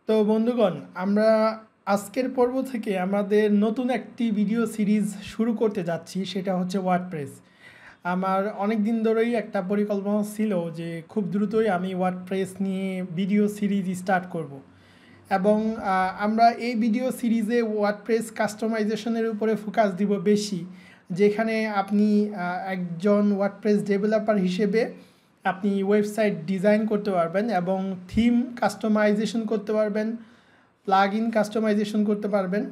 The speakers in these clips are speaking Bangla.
তো বন্ধুগণ, আমরা আজকের পর্ব থেকে আমাদের নতুন একটি ভিডিও সিরিজ শুরু করতে যাচ্ছি, সেটা হচ্ছে ওয়ার্ডপ্রেস। আমার অনেক দিন ধরেই একটা পরিকল্পনা ছিল যে খুব দ্রুতই আমি ওয়ার্ডপ্রেস নিয়ে ভিডিও সিরিজ স্টার্ট করব। এবং আমরা এই ভিডিও সিরিজে ওয়ার্ডপ্রেস কাস্টমাইজেশনের উপরে ফোকাস দিব বেশি, যেখানে আপনি একজন ওয়ার্ডপ্রেস ডেভেলপার হিসেবে আপনি ওয়েবসাইট ডিজাইন করতে পারবেন এবং থিম কাস্টমাইজেশন করতে পারবেন, প্লাগ ইন কাস্টমাইজেশন করতে পারবেন।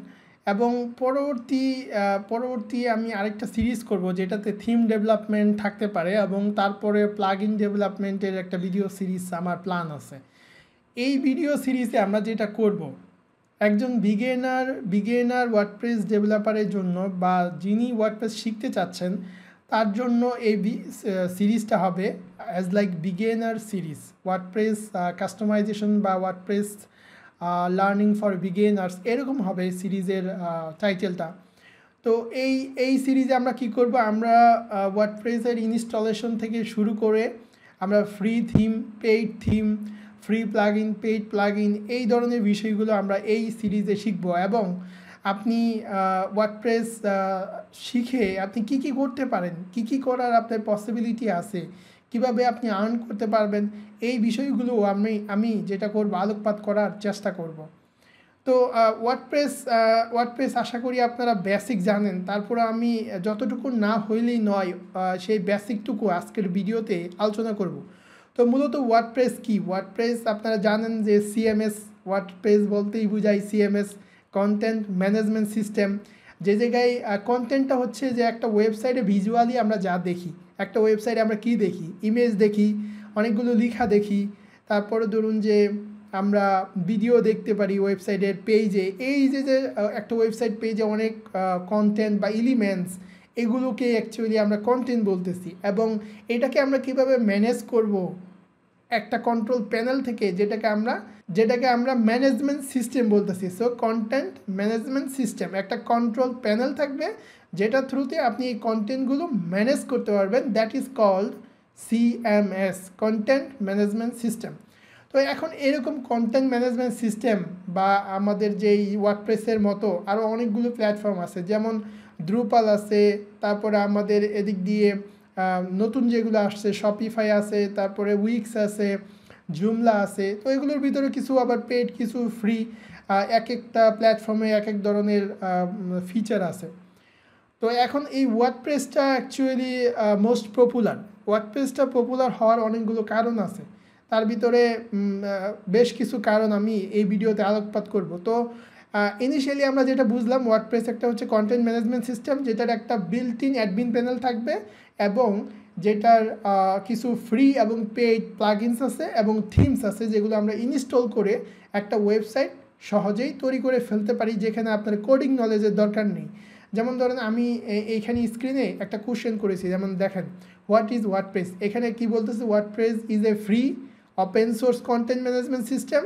এবং পরবর্তী আমি আরেকটা সিরিজ করব যেটাতে থিম ডেভেলপমেন্ট থাকতে পারে, এবং তারপরে প্লাগ ইন ডেভেলপমেন্টের একটা ভিডিও সিরিজ আমার প্ল্যান আছে। এই ভিডিও সিরিজে আমরা যেটা করব, একজন বিগিনার ওয়ার্ডপ্রেস ডেভেলপারের জন্য বা যিনি ওয়ার্ডপ্রেস শিখতে চাচ্ছেন তার জন্য এই সিরিজটা হবে as like beginner series, WordPress customisation বা ওয়ার্ডপ্রেস লার্নিং ফর বিগিনার্স, এরকম হবে সিরিজের টাইটেলটা। তো এই সিরিজে আমরা কি করব, আমরা ওয়ার্ডপ্রেসের ইনস্টলেশন থেকে শুরু করে আমরা free theme, paid theme, free plug in, paid plug in, এই ধরনের বিষয়গুলো আমরা এই সিরিজে শিখব। এবং আপনি ওয়ার্ডপ্রেস শিখে আপনি কি কি করতে পারেন, কি কি করার আপনার পসিবিলিটি আছে, কিভাবে আপনি আর্ন করতে পারবেন, এই বিষয়গুলো আমি যেটা করব আলোকপাত করার চেষ্টা করব। তো ওয়ার্ডপ্রেস আশা করি আপনারা বেসিক জানেন, তারপরে আমি যতটুকু না হইলেই নয় সেই বেসিকটুকু আজকের ভিডিওতে আলোচনা করব। তো মূলত ওয়ার্ডপ্রেস কি? ওয়ার্ডপ্রেস আপনারা জানেন যে সিএমএস, ওয়ার্ডপ্রেস বলতেই বোঝায় সিএমএস, কন্টেন্ট ম্যানেজমেন্ট সিস্টেম। যে জায়গায় কন্টেন্টটা হচ্ছে যে একটা ওয়েবসাইটে ভিজুয়ালি আমরা যা দেখি, একটা ওয়েবসাইটে আমরা কি দেখি, ইমেজ দেখি, অনেকগুলো লেখা দেখি, তারপরে ধরুন যে আমরা ভিডিও দেখতে পারি ওয়েবসাইটের পেজে। এই যে একটা ওয়েবসাইট পেজে অনেক কন্টেন্ট বা এলিমেন্টস, এগুলোকে অ্যাকচুয়ালি আমরা কন্টেন্ট বলতেছি। এবং এটাকে আমরা কিভাবে ম্যানেজ করব একটা কন্ট্রোল প্যানেল থেকে, যেটাকে আমরা ম্যানেজমেন্ট সিস্টেম বলতেছি। সো কন্টেন্ট ম্যানেজমেন্ট সিস্টেম, একটা কন্ট্রোল প্যানেল থাকবে যেটা থ্রুতে আপনি এই কন্টেন্টগুলো ম্যানেজ করতে পারবেন। That is called CMS, content management system. তো এখন এরকম কন্টেন্ট ম্যানেজমেন্ট সিস্টেম বা আমাদের যেই ওয়ার্ডপ্রেসের মতো আরও অনেকগুলো প্ল্যাটফর্ম আছে, যেমন দ্রুপাল আছে, তারপরে আমাদের এদিক দিয়ে নতুন যেগুলো আসছে শপিফাই আছে, তারপরে উইক্স আছে, জুমলা আছে। তো এগুলোর ভিতরে কিছু আবার পেড, কিছু ফ্রি, এক একটা প্ল্যাটফর্মে এক এক ধরনের ফিচার আছে। তো এখন এই ওয়ার্ডপ্রেসটা অ্যাকচুয়ালি মোস্ট পপুলার। ওয়ার্ডপ্রেসটা পপুলার হওয়ার অনেকগুলো কারণ আছে, তার ভিতরে বেশ কিছু কারণ আমি এই ভিডিওতে আলোকপাত করব। তো ইনিশিয়ালি আমরা যেটা বুঝলাম, ওয়ার্ডপ্রেস একটা হচ্ছে কন্টেন্ট ম্যানেজমেন্ট সিস্টেম যেটার একটা বিল্ট ইন অ্যাডমিন প্যানেল থাকবে, এবং যেটার কিছু ফ্রি এবং পেইড প্লাগইনস আছে এবং থিমস আছে, যেগুলো আমরা ইনস্টল করে একটা ওয়েবসাইট সহজেই তৈরি করে ফেলতে পারি, যেখানে আপনার কোডিং নলেজের দরকার নেই। যেমন ধরেন আমি এইখানে স্ক্রিনে একটা কোশ্চেন করেছি, যেমন দেখেন হোয়াট ইজ ওয়ার্ডপ্রেস। এখানে কি বলতেছে, WordPress is a free open source content management system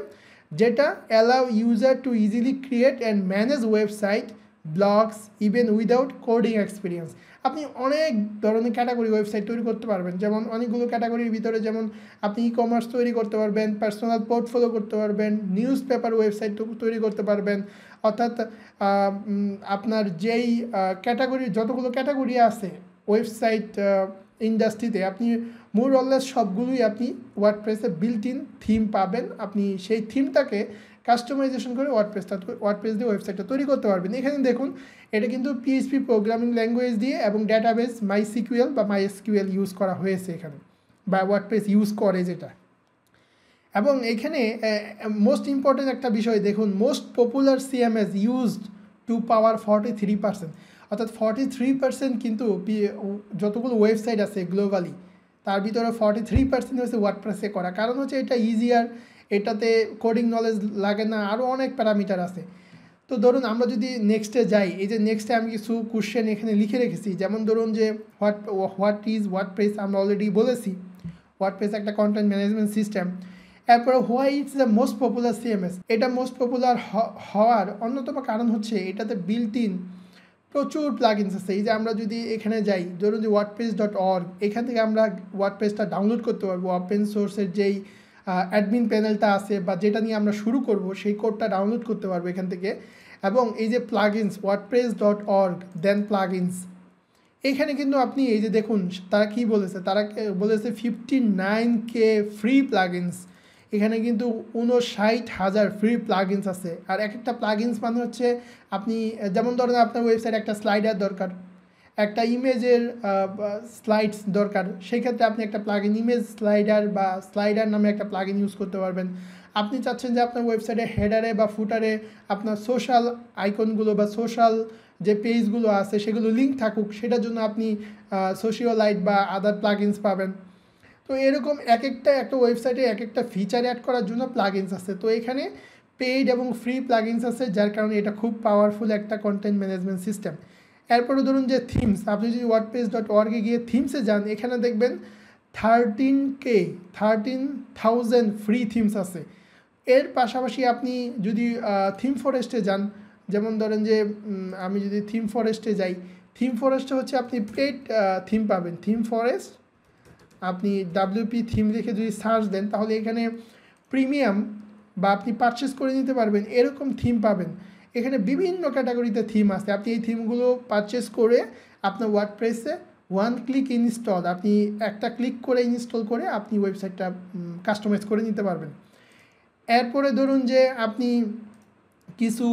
যেটা allow user to easily create and manage website, blogs even without coding experience. আপনি অনেক ধরনের ক্যাটাগরি ওয়েবসাইট তৈরি করতে পারবেন, যেমন অনেকগুলো ক্যাটাগরির ভিতরে, যেমন আপনি ই কমার্স তৈরি করতে পারবেন, পার্সোনাল পোর্টফোলিও করতে পারবেন, নিউজ পেপার ওয়েবসাইট তৈরি করতে পারবেন। অর্থাৎ আপনার যেই ক্যাটাগরি, যতগুলো ক্যাটাগরি আছে ওয়েবসাইট ইন্ডাস্ট্রিতে, আপনি মোর অললেস সবগুলোই আপনি ওয়ার্ডপ্রেসে বিল্ট ইন থিম পাবেন। আপনি সেই থিমটাকে কাস্টমাইজেশন করে ওয়ার্ডপ্রেস দিয়ে ওয়েবসাইটটা তৈরি করতে পারবেন। এখানে দেখুন, এটা কিন্তু পিএইচপি প্রোগ্রামিং ল্যাঙ্গুয়েজ দিয়ে এবং ডেটাবেস মাইসিকিউএল বা মাইএসকিউএল ইউজ করা হয়েছে এখানে, বা ওয়ার্ডপ্রেস ইউজ করে যেটা। এবং এখানে মোস্ট ইম্পর্টেন্ট একটা বিষয় দেখুন, most popular CMS used to power 43%, অর্থাৎ 43% কিন্তু যতগুলো ওয়েবসাইট আছে গ্লোবালি, তার ভিতরে 43% হচ্ছে ওয়ার্ডপ্রেসে করা। কারণ হচ্ছে এটা ইজিয়ার, এটাতে কোডিং নলেজ লাগে না, আরও অনেক প্যারামিটার আছে। তো ধরুন আমরা যদি নেক্সটে যাই, এই যে নেক্সটে আমি কিছু কোশ্চেন এখানে লিখে রেখেছি, যেমন ধরুন যে হোয়াট ইজ ওয়ার্ডপ্রেস, আমরা অলরেডি বলেছি ওয়ার্ডপ্রেস একটা কন্টেন্ট ম্যানেজমেন্ট সিস্টেম। এরপরে why it's the most popular CMS, এটা মোস্ট পপুলার হওয়ার অন্যতম কারণ হচ্ছে এটাতে বিল্ট ইন প্রচুর প্লাগইনস আছে। এই যে আমরা যদি এখানে যাই, ধরুন যে wordpress.org, এখান থেকে আমরা ওয়ার্ডপ্রেসটা ডাউনলোড করতে পারবো, ওপেন সোর্সের যেই অ্যাডমিন প্যানেলটা আছে বা যেটা নিয়ে আমরা শুরু করব সেই কোডটা ডাউনলোড করতে পারবো এখান থেকে। এবং এই যে প্লাগইনস wordpress.org দেন প্লাগইনস, এখানে কিন্তু আপনি এই যে দেখুন তারা কি বলেছে, তারা বলেছে 59K ফ্রি প্লাগইনস। এখানে কিন্তু 59,000 ফ্রি প্লাগইনস আছে। আর এক একটা প্লাগইনস মানে হচ্ছে আপনি যেমন ধরেন আপনার ওয়েবসাইটে একটা স্লাইডার দরকার, একটা ইমেজের স্লাইডস দরকার, সেই ক্ষেত্রে আপনি একটা প্লাগইন ইমেজ স্লাইডার বা স্লাইডার নামে একটা প্লাগইন ইউজ করতে পারবেন। আপনি চাচ্ছেন যে আপনার ওয়েবসাইটে হেডারে বা ফুটারে আপনার সোশ্যাল আইকনগুলো বা সোশ্যাল যে পেজগুলো আছে সেগুলো লিঙ্ক থাকুক, সেটার জন্য আপনি সোশিওলাইট বা আদার প্লাগইনস পাবেন। তো এরকম একটা ওয়েবসাইটে এক একটা ফিচার অ্যাড করার জন্য প্লাগইনস আছে। তো এখানে পেইড এবং ফ্রি প্লাগইনস আছে, যার কারণে এটা খুব পাওয়ারফুল একটা কন্টেন্ট ম্যানেজমেন্ট সিস্টেম। এরপরে ধরুন যে থিমস, আপনি যদি wordpress.org-এ গিয়ে থিমসে যান, এখানে দেখবেন 13,000 ফ্রি থিমস আছে। এর পাশাপাশি আপনি যদি থিম ফরেস্টে যান, যেমন ধরেন যে আমি যদি থিম ফরেস্টে যাই, থিম ফরেস্টে হচ্ছে আপনি পেড থিম পাবেন। থিম ফরেস্ট আপনি WP থিম লিখে যদি সার্চ দেন, তাহলে এখানে প্রিমিয়াম বা আপনি পারচেস করে নিতে পারবেন এরকম থিম পাবেন। এখানে বিভিন্ন ক্যাটাগরিতে থিম আছে। আপনি এই থিমগুলো পারচেস করে আপনার ওয়ার্ডপ্রেসে ওয়ান ক্লিক ইনস্টল, আপনি একটা ক্লিক করে ইনস্টল করে আপনি ওয়েবসাইটটা কাস্টমাইজ করে নিতে পারবেন। এরপরে ধরুন যে আপনি কিছু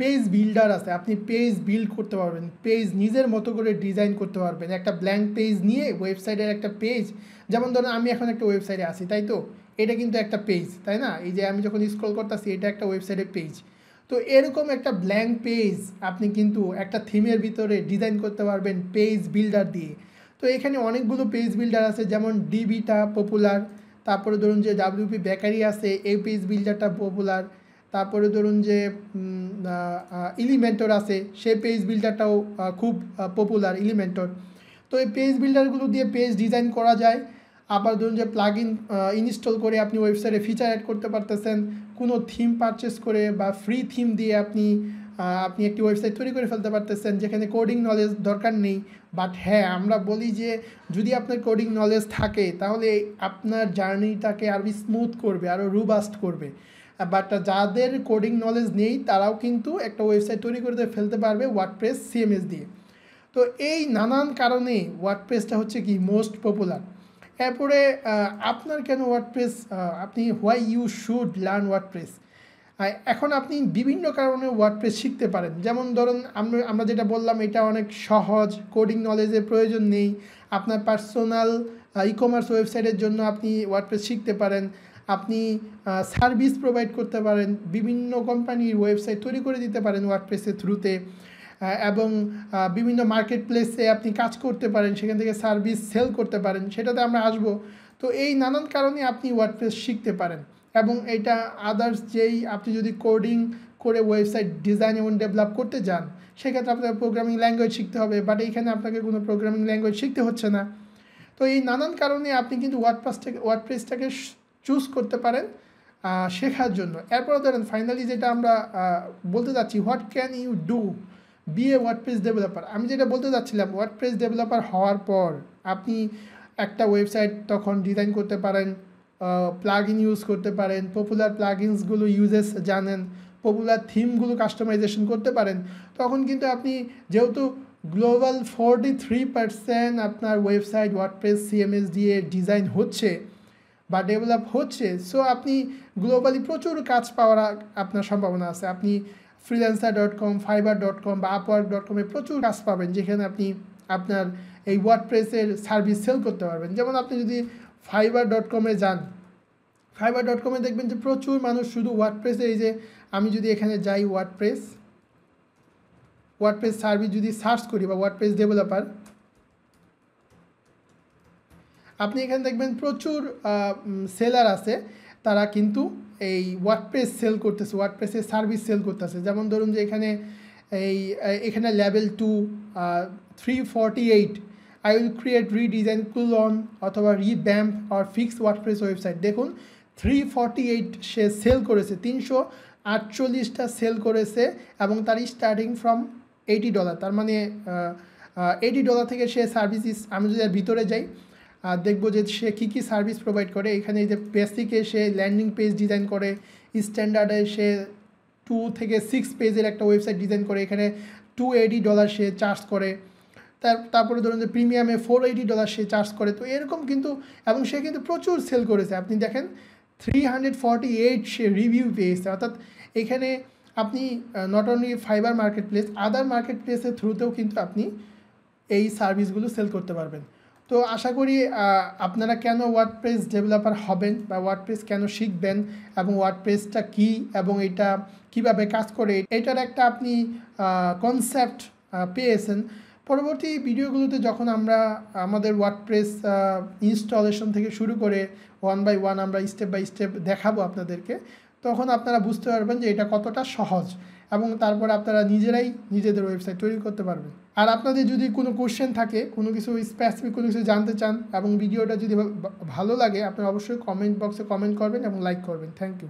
পেজ বিল্ডার আছে, আপনি পেজ বিল্ড করতে পারবেন, পেজ নিজের মতো করে ডিজাইন করতে পারবেন। একটা ব্ল্যাঙ্ক পেজ নিয়ে ওয়েবসাইটের একটা পেজ, যেমন ধরুন আমি এখন একটা ওয়েবসাইটে আছি, তাই তো এটা কিন্তু একটা পেজ, তাই না? এই যে আমি যখন স্ক্রল করতেছি এটা একটা ওয়েবসাইটের পেজ। তো এরকম একটা ব্ল্যাঙ্ক পেজ আপনি কিন্তু একটা থিমের ভিতরে ডিজাইন করতে পারবেন পেজ বিল্ডার দিয়ে। তো এখানে অনেকগুলো পেজ বিল্ডার আছে, যেমন ডিবিটা পপুলার, তারপরে ধরুন যে WP বেকারি আছে, এই পেজ বিল্ডারটা পপুলার। তারপরে ধরুন যে এলিমেন্টর আছে, সেই পেজ বিল্ডারটাও খুব পপুলার এলিমেন্টর। তো এই পেজ বিল্ডারগুলো দিয়ে পেজ ডিজাইন করা যায়। আবার ধরুন যে প্লাগইন ইনস্টল করে আপনি ওয়েবসাইটে ফিচার অ্যাড করতে পারতেছেন, কোনো থিম পারচেস করে বা ফ্রি থিম দিয়ে আপনি একটি ওয়েবসাইট তৈরি করে ফেলতে পারতেছেন, যেখানে কোডিং নলেজ দরকার নেই। বাট হ্যাঁ, আমরা বলি যে যদি আপনার কোডিং নলেজ থাকে তাহলে আপনার জার্নিটাকে আরও স্মুথ করবে, আরও রুবাস্ট করবে। বাট যাদের কোডিং নলেজ নেই তারাও কিন্তু একটা ওয়েবসাইট তৈরি করে ফেলতে পারবে ওয়ার্ডপ্রেস CMS দিয়ে। তো এই নানান কারণে ওয়ার্ডপ্রেসটা হচ্ছে কি মোস্ট পপুলার। এরপরে আপনার কেন ওয়ার্ডপ্রেস, আপনি why you should learn WordPress. এখন আপনি বিভিন্ন কারণে ওয়ার্ডপ্রেস শিখতে পারেন। যেমন ধরুন আমরা যেটা বললাম এটা অনেক সহজ, কোডিং নলেজের প্রয়োজন নেই। আপনার পার্সোনাল ই-কমার্স ওয়েবসাইটের জন্য আপনি ওয়ার্ডপ্রেস শিখতে পারেন। আপনি সার্ভিস প্রোভাইড করতে পারেন, বিভিন্ন কোম্পানির ওয়েবসাইট তৈরি করে দিতে পারেন ওয়ার্ডপ্রেসের থ্রুতে। এবং বিভিন্ন মার্কেট প্লেসে আপনি কাজ করতে পারেন, সেখান থেকে সার্ভিস সেল করতে পারেন, সেটাতে আমরা আসবো। তো এই নানান কারণে আপনি ওয়ার্ডপ্রেস শিখতে পারেন। এবং এটা আদার্স যেই আপনি যদি কোডিং করে ওয়েবসাইট ডিজাইন এবং ডেভেলপ করতে যান, সেক্ষেত্রে আপনার প্রোগ্রামিং ল্যাঙ্গুয়েজ শিখতে হবে, বাট এইখানে আপনাকে কোনো প্রোগ্রামিং ল্যাঙ্গুয়েজ শিখতে হচ্ছে না। তো এই নানান কারণে আপনি কিন্তু ওয়ার্ডপ্রেসটাকে চুজ করতে পারেন শেখার জন্য। এরপরে ধরেন ফাইনালি যেটা আমরা বলতে যাচ্ছি, what can you do be a WordPress developer. আমি যেটা বলতে যাচ্ছিলাম, ওয়ার্ডপ্রেস ডেভেলপার হওয়ার পর আপনি একটা ওয়েবসাইট তখন ডিজাইন করতে পারেন, প্লাগইন ইউজ করতে পারেন, পপুলার প্লাগইনসগুলো ইউজেস জানেন, পপুলার থিমগুলো কাস্টমাইজেশন করতে পারেন। তখন কিন্তু আপনি যেহেতু গ্লোবাল 43% আপনার ওয়েবসাইট ওয়ার্ডপ্রেস CMS দিয়ে ডিজাইন হচ্ছে বা ডেভেলপ হচ্ছে, সো আপনি গ্লোবালি প্রচুর কাজ পাওয়ার আপনার সম্ভাবনা আছে। আপনি freelancer.com, fiverr.com বা upwork.com-এ প্রচুর কাজ পাবেন, যেখানে আপনি আপনার এই ওয়ার্ডপ্রেসের সার্ভিস সেল করতে পারবেন। যেমন আপনি যদি fiverr.com-এ যান, fiverr.com-এ দেখবেন যে প্রচুর মানুষ শুধু ওয়ার্ডপ্রেসে, এই যে আমি যদি এখানে যাই ওয়ার্ডপ্রেস সার্ভিস যদি সার্চ করি বা ওয়ার্ডপ্রেস ডেভেলপার, আপনি এখানে দেখবেন প্রচুর সেলার আছে, তারা কিন্তু এই ওয়ার্ডপ্রেস সেল করতেছে, ওয়ার্ডপ্রেসের সার্ভিস সেল করতেছে। যেমন ধরুন যে এখানে level 2 348 I will create redesign colon অথবা রিব্যাম্প অর ফিক্স ওয়ার্ডপ্রেস ওয়েবসাইট। দেখুন 348 সে সেল করেছে, 348টা সেল করেছে, এবং তার স্টার্টিং ফ্রম $80। তার মানে $80 থেকে সে সার্ভিস, আমি যদি ভিতরে যাই দেখবো যে সে কী কী সার্ভিস প্রোভাইড করে। এখানে এই যে বেসিকে সে ল্যান্ডিং পেজ ডিজাইন করে, স্ট্যান্ডার্ডে সে 2 থেকে 6 পেজের একটা ওয়েবসাইট ডিজাইন করে, এখানে $280 সে চার্জ করে। তারপরে ধরুন যে প্রিমিয়ামে $480 সে চার্জ করে। তো এরকম কিন্তু, এবং সে কিন্তু প্রচুর সেল করেছে। আপনি দেখেন 348 সে রিভিউ পেয়েছে। অর্থাৎ এখানে আপনি not only fibre market place, other market প্লেসের থ্রুতেও কিন্তু আপনি এই সার্ভিসগুলো সেল করতে পারবেন। তো আশা করি আপনারা কেন ওয়ার্ডপ্রেস ডেভেলপার হবেন বা ওয়ার্ডপ্রেস কেন শিখবেন এবং ওয়ার্ডপ্রেসটা কী এবং এটা কিভাবে কাজ করে এটার একটা আপনি কনসেপ্ট পেয়েছেন। পরবর্তী ভিডিওগুলোতে যখন আমরা আমাদের ওয়ার্ডপ্রেস ইনস্টলেশন থেকে শুরু করে 1 বাই 1 আমরা স্টেপ বাই স্টেপ দেখাবো আপনাদেরকে, তখন আপনারা বুঝতে পারবেন যে এটা কতটা সহজ, এবং তারপর আপনারা নিজেরাই নিজেদের ওয়েবসাইট তৈরি করতে পারবেন। আর আপনাদের যদি কোনো কোশ্চেন থাকে, কোনো কিছু স্পেসিফিক কোনো কিছু জানতে চান এবং ভিডিওটা যদি ভালো লাগে, আপনারা অবশ্যই কমেন্ট বক্সে কমেন্ট করবেন এবং লাইক করবেন। Thank you.